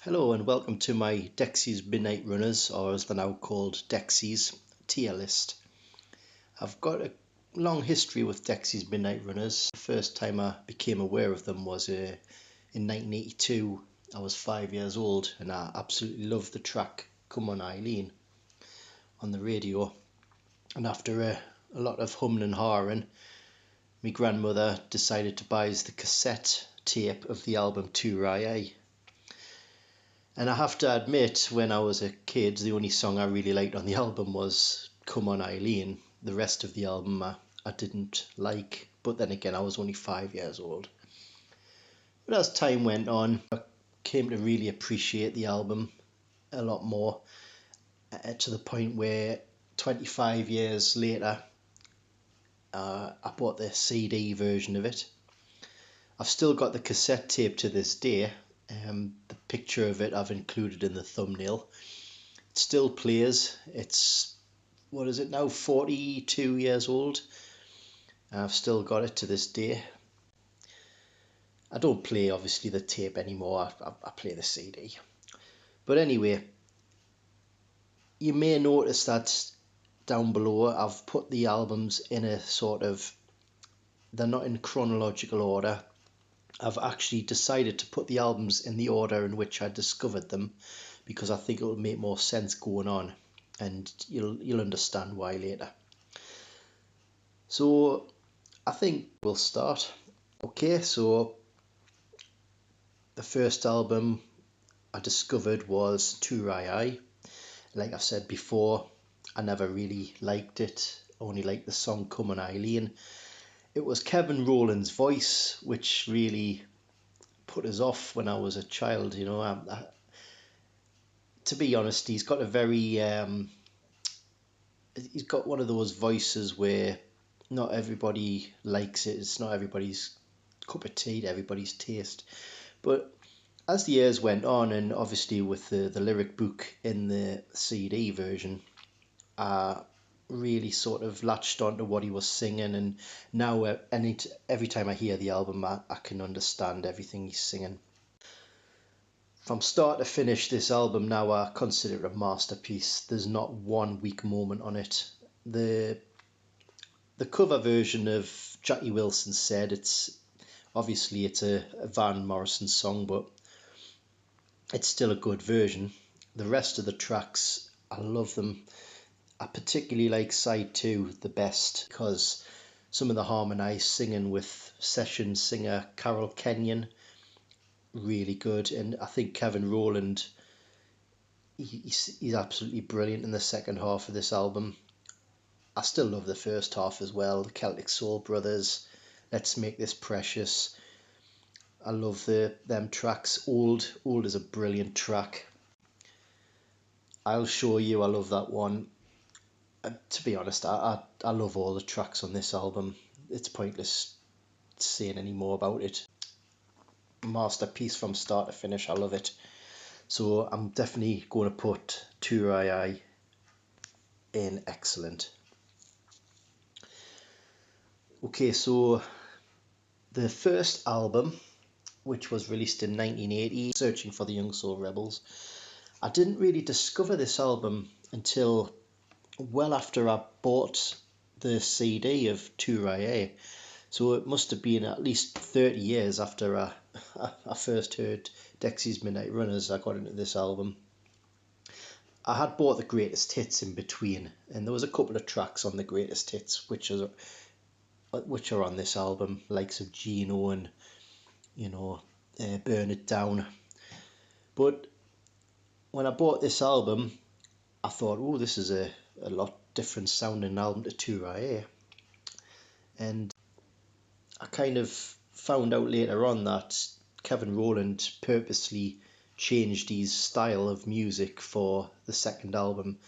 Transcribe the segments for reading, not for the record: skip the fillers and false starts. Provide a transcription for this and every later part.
Hello and welcome to my Dexys Midnight Runners, or as they're now called, Dexys tier list. I've got a long history with Dexys Midnight Runners. The first time I became aware of them was in 1982. I was 5 years old and I absolutely loved the track Come On Eileen on the radio. And after a lot of humming and hawing, my grandmother decided to buy us the cassette tape of the album To Rai. And I have to admit, when I was a kid, the only song I really liked on the album was Come On Eileen. The rest of the album I didn't like, but then again I was only 5 years old. But as time went on, I came to really appreciate the album a lot more, to the point where 25 years later I bought the CD version of it. I've still got the cassette tape to this day. The picture of it I've included in the thumbnail. It still plays. It's, what is it now, 42 years old. I've still got it to this day. I don't play obviously the tape anymore. I play the CD. But anyway, you may notice that down below I've put the albums in a sort of, they're not in chronological order. I've actually decided to put the albums in the order in which I discovered them, because I think it will make more sense going on, and you'll understand why later. So I think we'll start. Okay, so the first album I discovered was To Rai. Like I've said before, I never really liked it, only liked the song Come On Eileen. It was Kevin Rowland's voice which really put us off when I was a child. You know, to be honest, he's got a very he's got one of those voices where not everybody likes it. It's not everybody's cup of tea, to everybody's taste. But as the years went on, and obviously with the lyric book in the CD version, I really sort of latched onto what he was singing, and now every time I hear the album I can understand everything he's singing. From start to finish, this album now I consider it a masterpiece. There's not one weak moment on it. The cover version of Jackie Wilson Said, it's obviously a Van Morrison song, but it's still a good version. The rest of the tracks, I love them. I particularly like side 2 the best, because some of the harmonised singing with session singer Carol Kenyon, really good. And I think Kevin Rowland, he's absolutely brilliant in the second half of this album. I still love the first half as well. The Celtic Soul Brothers, Let's Make This Precious. I love them tracks. Old is a brilliant track. I'll Show You, I love that one. To be honest, I love all the tracks on this album. It's pointless saying any more about it. Masterpiece from start to finish. I love it. So I'm definitely going to put To Rai in excellent. Okay, so the first album, which was released in 1980, Searching for the Young Soul Rebels, I didn't really discover this album until well after I bought the CD of To Rai. So it must have been at least 30 years after I first heard Dexys Midnight Runners I got into this album. I had bought the greatest hits in between, and there was a couple of tracks on the greatest hits which are on this album, likes of Gino and, you know, Burn It Down. But when I bought this album, I thought, oh, this is a lot different sounding album to To Rai. And I kind of found out later on that Kevin Rowland purposely changed his style of music for the second album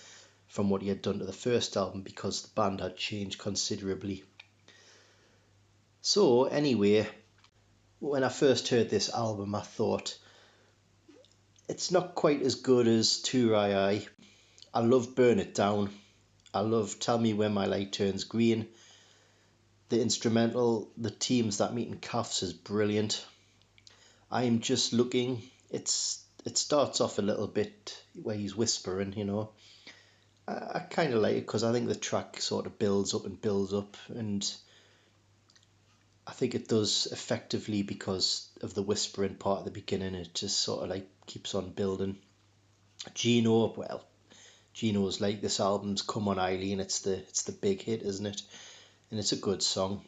from what he had done to the first album, because the band had changed considerably. So anyway, when I first heard this album, I thought, it's not quite as good as To Rai. I love Burn It Down. I love Tell Me When My Light Turns Green. The instrumental, The Teams That Meet in Calves, is brilliant. I Am Just Looking, it's It starts off a little bit where he's whispering, you know. I kind of like it because I think the track sort of builds up and builds up, and I think it does effectively because of the whispering part at the beginning. It just sort of like keeps on building. Gino's like, this album's Come On Eileen. It's the big hit, isn't it? And it's a good song.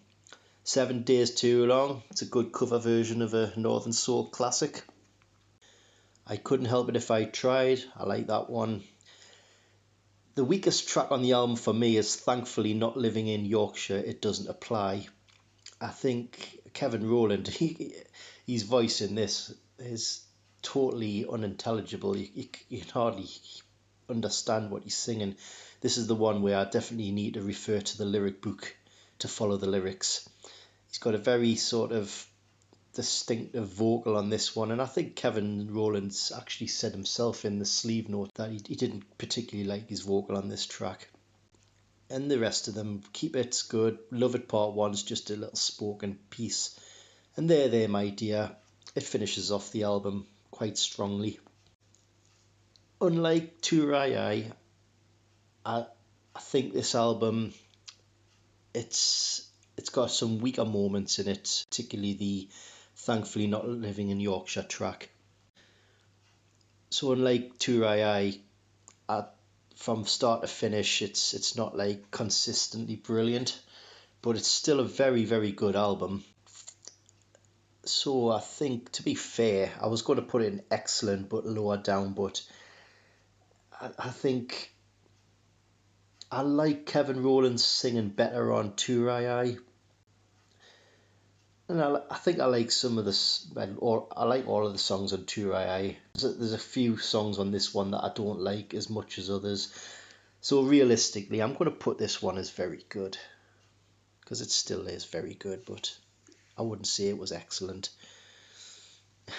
7 Days Too Long. It's a good cover version of a Northern Soul classic. I Couldn't Help It If I Tried. I like that one. The weakest track on the album for me is Thankfully Not Living in Yorkshire. It Doesn't Apply. I think Kevin Rowland, his voice in this is totally unintelligible. You can hardly understand what he's singing. This is the one where I definitely need to refer to the lyric book to follow the lyrics. He's got a very sort of distinctive vocal on this one, and I think Kevin Rowland's actually said himself in the sleeve note that he didn't particularly like his vocal on this track. And the rest of them, Keep It's good, Love It Part 1's just a little spoken piece, and There My Dear, it finishes off the album quite strongly. Unlike Turai, I think this album, it's got some weaker moments in it, particularly the Thankfully Not Living in Yorkshire track. So unlike Turai, from start to finish, it's not like consistently brilliant, but it's still a very, very good album. So I think, to be fair, I was going to put it in excellent but lower down, but I think I like Kevin Rowland singing better on Turai. And I think I like some of this, or I like all of the songs on Turai. There's a few songs on this one that I don't like as much as others. So realistically, I'm going to put this one as very good, because it still is very good, but I wouldn't say it was excellent.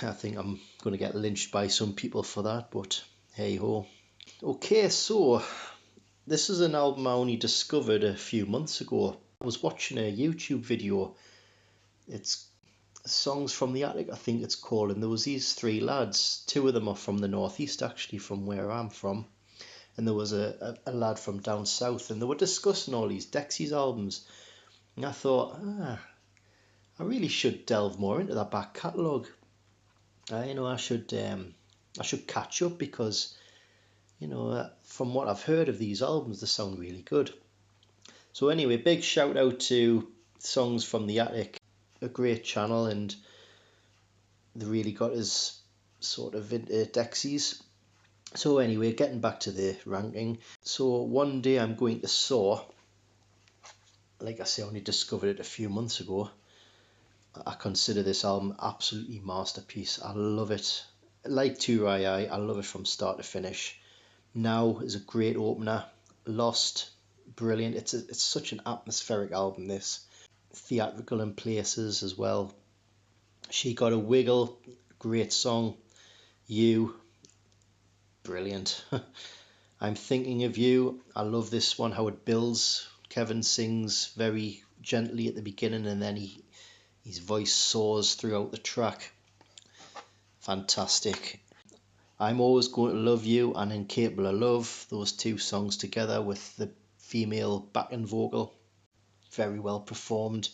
I think I'm going to get lynched by some people for that, but hey ho. Okay, so this is an album I only discovered a few months ago. I was watching a YouTube video. It's Songs from the Attic, I think it's called, and there was these three lads. Two of them are from the northeast, actually, from where I'm from, and there was a lad from down south, and they were discussing all these Dexys albums, and I thought, I really should delve more into that back catalogue. I should catch up, because from what I've heard of these albums, they sound really good. So anyway, big shout out to Songs from the Attic, a great channel, and they really got us sort of into Dexys. So anyway, getting back to the ranking. So One Day I'm Going to Soar, like I say, I only discovered it a few months ago. I consider this album absolutely masterpiece. I love it. Like Turai, I love it from start to finish. Now is a great opener. Lost, brilliant. It's such an atmospheric album, this. Theatrical in places as well. She Got a Wiggle, great song. You, brilliant. I'm Thinking of You. I love this one, how it builds. Kevin sings very gently at the beginning, and then his voice soars throughout the track. Fantastic. I'm Always Going to Love You and Incapable of Love, those two songs together with the female backing vocal, very well performed.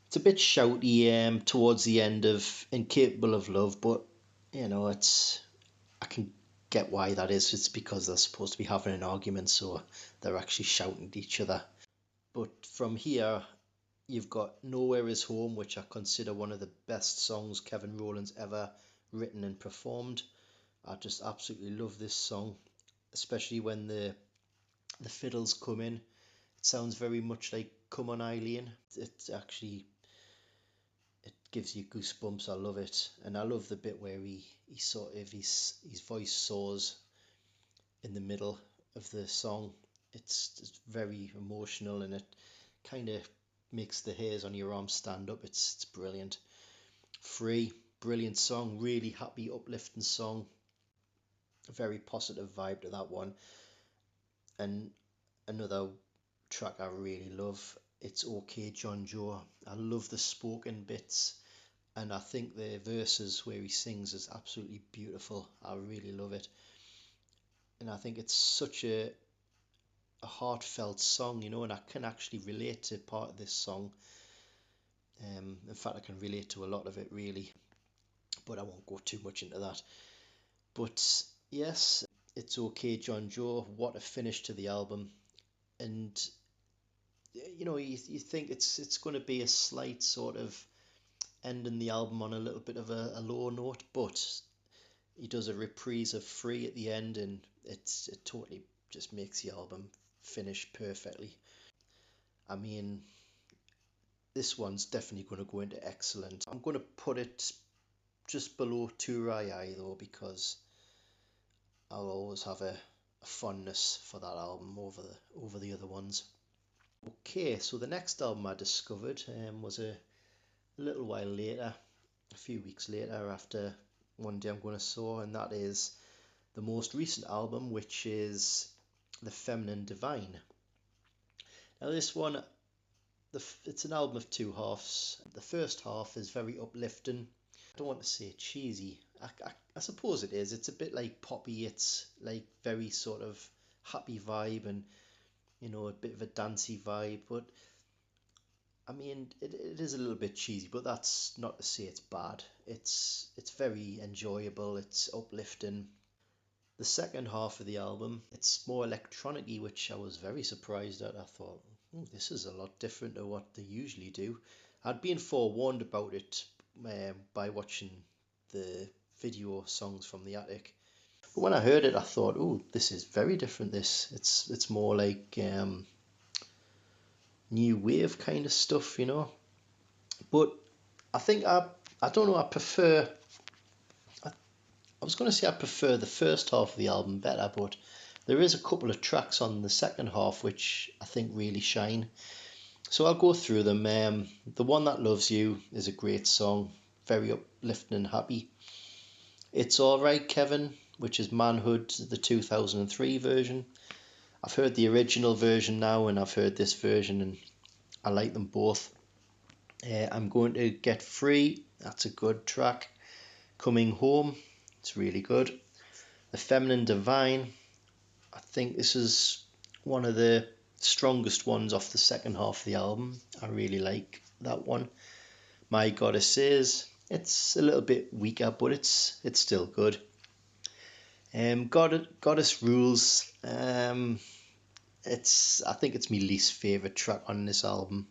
It's a bit shouty towards the end of Incapable of Love, but I can get why that is. It's because they're supposed to be having an argument, so they're actually shouting at each other. But from here, you've got Nowhere Is Home, which I consider one of the best songs Kevin Rowland's ever written and performed. I just absolutely love this song, especially when the fiddles come in. It sounds very much like Come On Eileen. It gives you goosebumps. I love it, and I love the bit where he sort of his voice soars in the middle of the song. It's very emotional, and it kind of makes the hairs on your arm stand up. It's brilliant. Free, brilliant song, really happy, uplifting song. A very positive vibe to that one. And another track I really love, It's Okay John Joe. I love the spoken bits, and I think the verses where he sings is absolutely beautiful. I really love it, and I think it's such a heartfelt song, you know, and I can actually relate to part of this song. In fact, I can relate to a lot of it really, but I won't go too much into that. But yes, It's Okay John Joe, what a finish to the album. And you know, you think it's going to be a slight sort of ending the album on a little bit of a low note, but he does a reprise of Free at the end, and it totally just makes the album finish perfectly. I mean, this one's definitely going to go into excellent. I'm going to put it just below Turiai though, because I'll always have a fondness for that album over the other ones. Okay, so the next album I discovered was a little while later, a few weeks later after One Day I'm Gonna Soar, and that is the most recent album, which is The Feminine Divine. Now this one, it's an album of two halves. The first half is very uplifting. I don't want to say cheesy. I suppose it is. It's a bit like poppy. It's like very sort of happy vibe, and you know, a bit of a dancey vibe. But I mean, it is a little bit cheesy, but that's not to say it's bad. It's very enjoyable. It's uplifting. The second half of the album, it's more electronic-y, which I was very surprised at. I thought, this is a lot different to what they usually do. I'd been forewarned about it by watching the video songs from the attic. But when I heard it, I thought, oh, this is very different. It's more like new wave kind of stuff, you know. But I think I don't know. I was going to say I prefer the first half of the album better, but there is a couple of tracks on the second half which I think really shine. So I'll go through them. The One That Loves You is a great song, very uplifting and happy. It's Alright Kevin, which is Manhood, the 2003 version. I've heard the original version now, and I've heard this version, and I like them both. I'm Going to Get Free, that's a good track. Coming Home, it's really good. The Feminine Divine, I think this is one of the strongest ones off the second half of the album. I really like that one. My Goddess Is, it's a little bit weaker, but it's still good. Goddess Rules, I think it's my least favourite track on this album.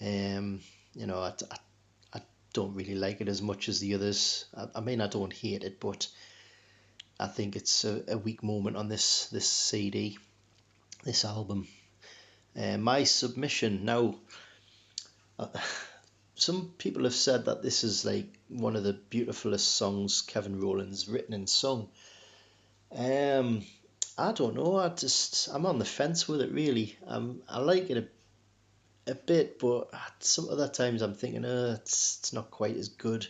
You know, I don't really like it as much as the others. I mean, I don't hate it, but I think it's a weak moment on this CD, this album. My Submission. Now, some people have said that this is like one of the beautifulest songs Kevin Rowland's written and sung. I don't know. I'm on the fence with it really. I like it a bit, but some other times I'm thinking, it's not quite as good.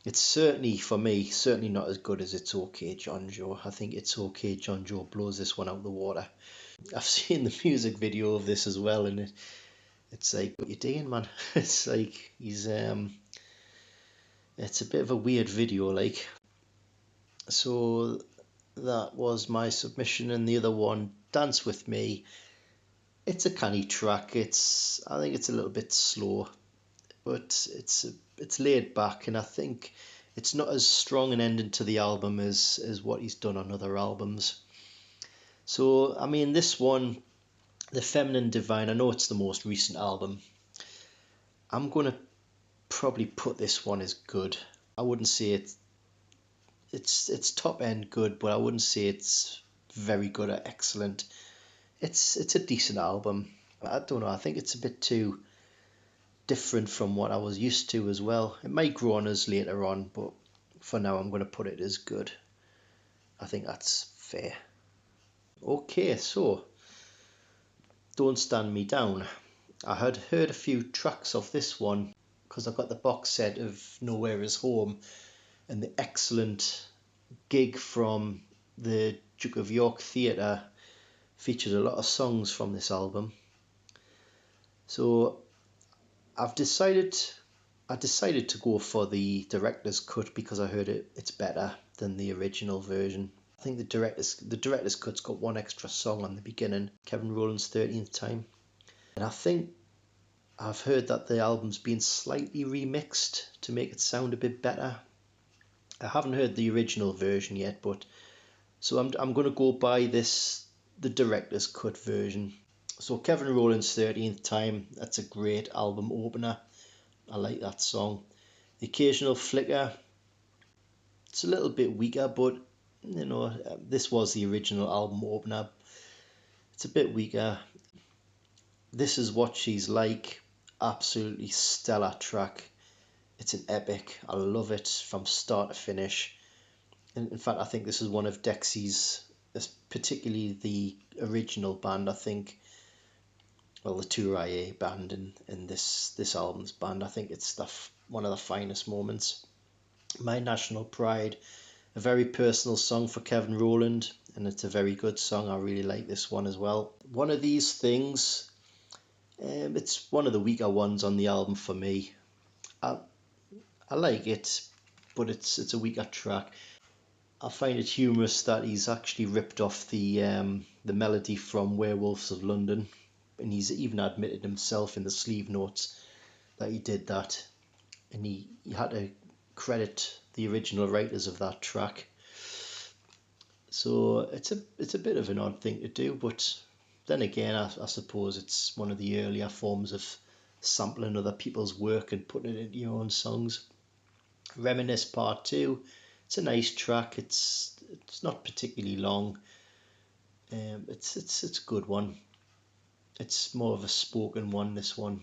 It's certainly, for me, certainly not as good as It's Okay John Joe. I think It's Okay John Joe blows this one out of the water. I've seen the music video of this as well, and it's like, what you doing, man? It's like it's a bit of a weird video, like. So that was My Submission, and the other one, Dance With Me. It's a canny track. I think it's a little bit slow, but it's laid back, and I think it's not as strong an ending to the album as what he's done on other albums. So I mean, this one, The Feminine Divine, I know it's the most recent album. I'm gonna probably put this one as good. I wouldn't say it's top end good, but I wouldn't say it's very good or excellent. It's a decent album. I don't know. I think it's a bit too different from what I was used to as well. It might grow on us later on, but for now I'm going to put it as good. I think that's fair. Okay, so Don't Stand Me Down. I had heard a few tracks of this one because I've got the box set of Nowhere Is Home, and the excellent gig from the Duke of York Theatre featured a lot of songs from this album. So I've decided I decided to go for the director's cut because I heard it's better than the original version. I think the director's cut's got one extra song on the beginning, Kevin Rowland's 13th time. And I think I've heard that the album's been slightly remixed to make it sound a bit better. I haven't heard the original version yet, but so I'm going to go by the director's cut version. So Kevin Rowland's 13th time, that's a great album opener. I like that song. The Occasional Flicker, it's a little bit weaker, but you know, this was the original album opener. It's a bit weaker. This Is What She's Like, absolutely stellar track. It's an epic. I love it from start to finish. In fact, I think this is one of Dexy's, particularly the original band, I think, well, the Touraye band in this album's band. I think it's one of the finest moments. My National Pride, a very personal song for Kevin Rowland, and it's a very good song. I really like this one as well. One of These Things, it's one of the weaker ones on the album for me. I like it, but it's a weaker track. I find it humorous that he's actually ripped off the melody from Werewolves of London, and he's even admitted himself in the sleeve notes that he did that, and he had to credit the original writers of that track. So it's a bit of an odd thing to do, but then again, I suppose it's one of the earlier forms of sampling other people's work and putting it into your own songs. Reminisce Part 2, it's a nice track. It's not particularly long. It's a good one. It's more of a spoken one, this one.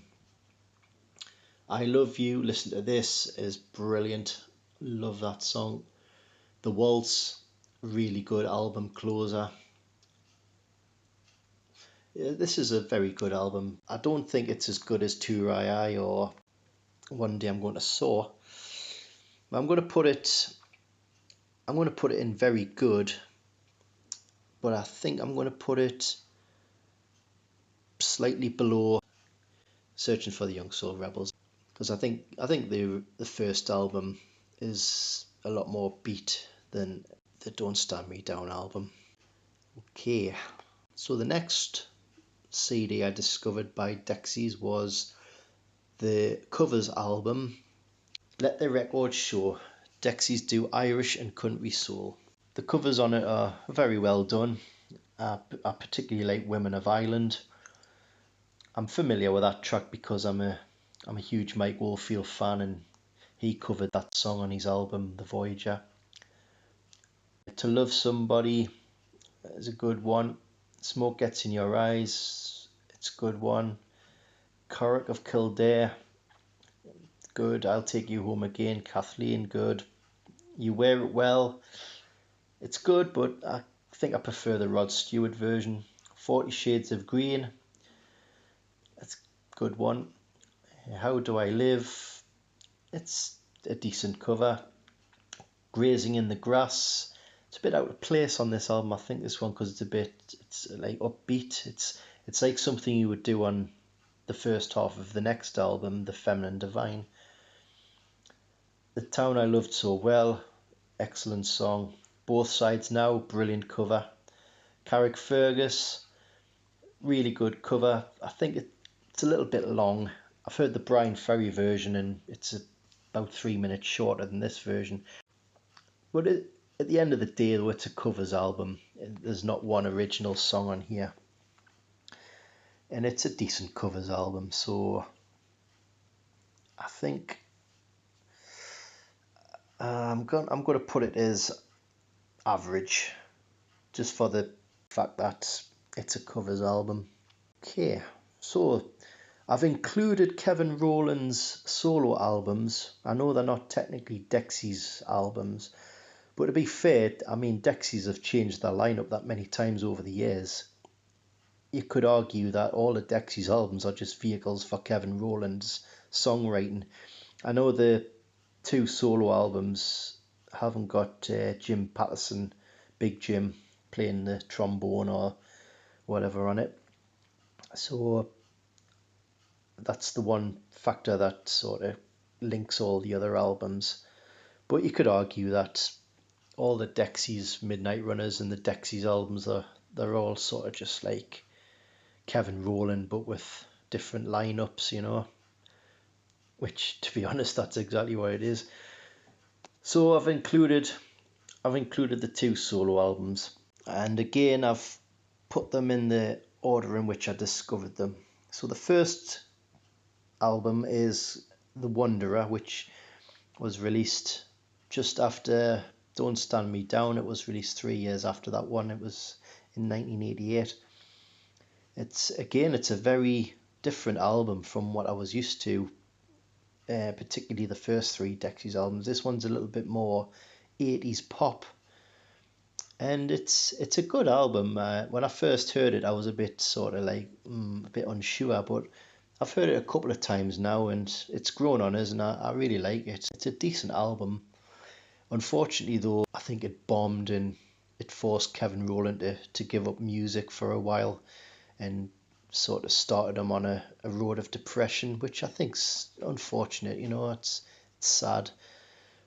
I Love You, listen to this, is brilliant. Love that song. The Waltz, really good album closer. Yeah, this is a very good album. I don't think it's as good as Touraye or One Day I'm Going to Soar. I'm going to put it in very good, but I think I'm going to put it slightly below Searching for the Young Soul Rebels, because I think the first album is a lot more beat than the Don't Stand Me Down album. Okay, so the next CD I discovered by Dexys was the covers album. Let the Record Show. Dexys do Irish and country soul. The covers on it are very well done. I particularly like Women of Ireland. I'm familiar with that track because I'm a huge Mike Oldfield fan, and he covered that song on his album The Voyager. To Love Somebody is a good one. Smoke Gets in Your Eyes, it's a good one. Corrick of Kildare, good. I'll Take You Home Again, Kathleen, good. You Wear It Well, it's good, but I think I prefer the Rod Stewart version. 40 Shades of Green, that's a good one. How Do I Live, it's a decent cover. Grazing in the Grass, it's a bit out of place on this album, I think, this one, because it's like upbeat. It's like something you would do on the first half of the next album, The Feminine Divine. The Town I Loved So Well, excellent song. Both Sides Now, brilliant cover. Carrickfergus, really good cover. I think it's a little bit long. I've heard the Brian Ferry version, and it's about 3 minutes shorter than this version. But at the end of the day, though, it's a covers album. There's not one original song on here, and it's a decent covers album. So I think I'm going to put it as average, just for the fact that it's a covers album. Okay, so I've included Kevin Rowland's solo albums. I know they're not technically Dexys albums, but to be fair, I mean, Dexys have changed their lineup that many times over the years. You could argue that all the Dexys albums are just vehicles for Kevin Rowland's songwriting. I know the two solo albums haven't got Jim Patterson, Big Jim, playing the trombone or whatever on it. So that's the one factor that sort of links all the other albums. But you could argue that all the Dexys Midnight Runners and the Dexys albums they're all sort of just like Kevin Rowland but with different lineups, you know. Which, to be honest, that's exactly what it is. So I've included the 2 solo albums, and again I've put them in the order in which I discovered them. So the first album is The Wanderer, which was released just after Don't Stand Me Down. It was released 3 years after that one. It was in 1988. It's a very different album from what I was used to, particularly the first 3 Dexys albums. This one's a little bit more 80s pop, and it's a good album. When I first heard it, I was a bit sort of like a bit unsure, but I've heard it a couple of times now, and it's grown on us, and I really like it. It's a decent album. Unfortunately, though, I think it bombed, and it forced Kevin Rowland to give up music for a while, and sort of started him on a road of depression, which I think's unfortunate. You know, it's sad,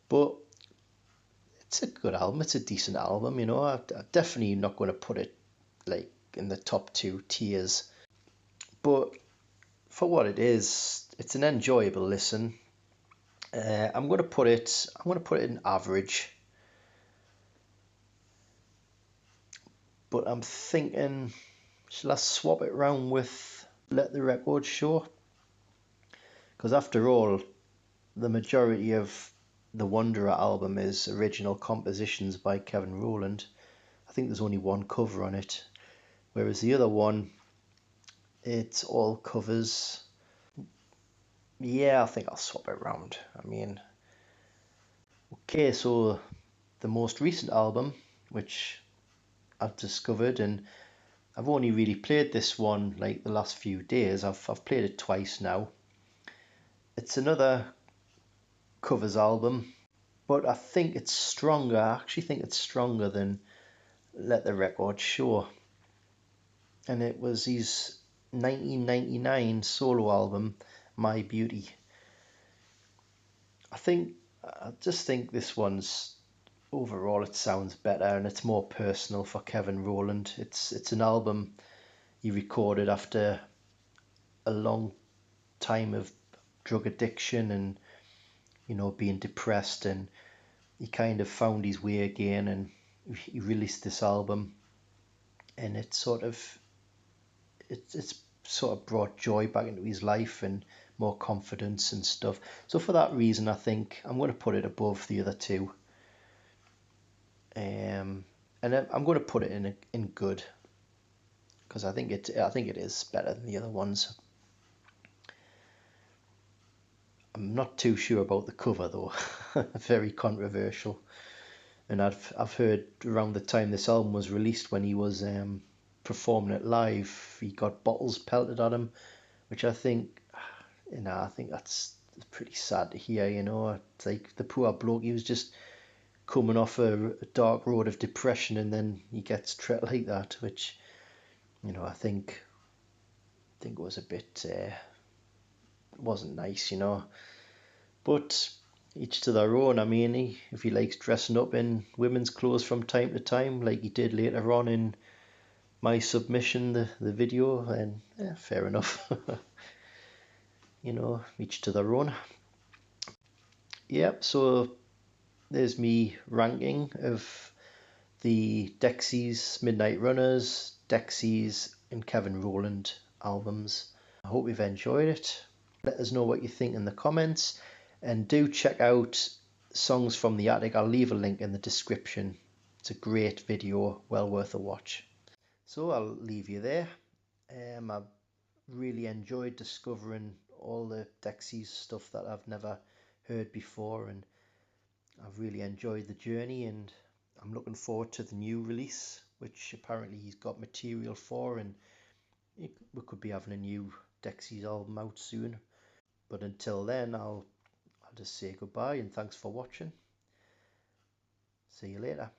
but it's a good album. It's a decent album. You know, I'm definitely not going to put it like in the top 2 tiers, but for what it is, it's an enjoyable listen. I'm going to put it in average, but I'm thinking, shall I swap it around with Let the Record Show? Because after all, the majority of the Wanderer album is original compositions by Kevin Rowland. I think there's only one cover on it, whereas the other one, it's all covers. Yeah, I think I'll swap it around. I mean, okay, so the most recent album, which I've discovered, and I've only really played this one like the last few days. I've played it twice now. It's another covers album, but I think it's stronger. I actually think it's stronger than Let the Record Show. And it was his 1999 solo album, My Beauty. I just think this one's, overall it sounds better, and it's more personal for Kevin Rowland. It's an album he recorded after a long time of drug addiction and, you know, being depressed, and he kind of found his way again, and he released this album, and it's sort of brought joy back into his life and more confidence and stuff. So for that reason, I think I'm going to put it above the other 2, and I'm going to put it in good, because I think it is better than the other ones. I'm not too sure about the cover though. Very controversial. And I've heard around the time this album was released, when he was performing it live, he got bottles pelted at him, which I think, you know, I think that's pretty sad to hear. You know, it's like the poor bloke, he was just coming off a dark road of depression, and then he gets treated like that, which, you know, I think was a bit wasn't nice, you know. But each to their own. I mean, if he likes dressing up in women's clothes from time to time, like he did later on in My Submission, the video, then fair enough. You know, each to their own. Yep, so there's me ranking of the Dexys Midnight Runners, Dexys and Kevin Rowland albums. I hope you've enjoyed it. Let us know what you think in the comments, and do check out Songs from the Attic. I'll leave a link in the description. It's a great video, well worth a watch. So I'll leave you there. I've really enjoyed discovering all the Dexys stuff that I've never heard before, and I've really enjoyed the journey, and I'm looking forward to the new release, which apparently he's got material for, and we could be having a new Dexys album out soon. But until then, I'll just say goodbye and thanks for watching. See you later.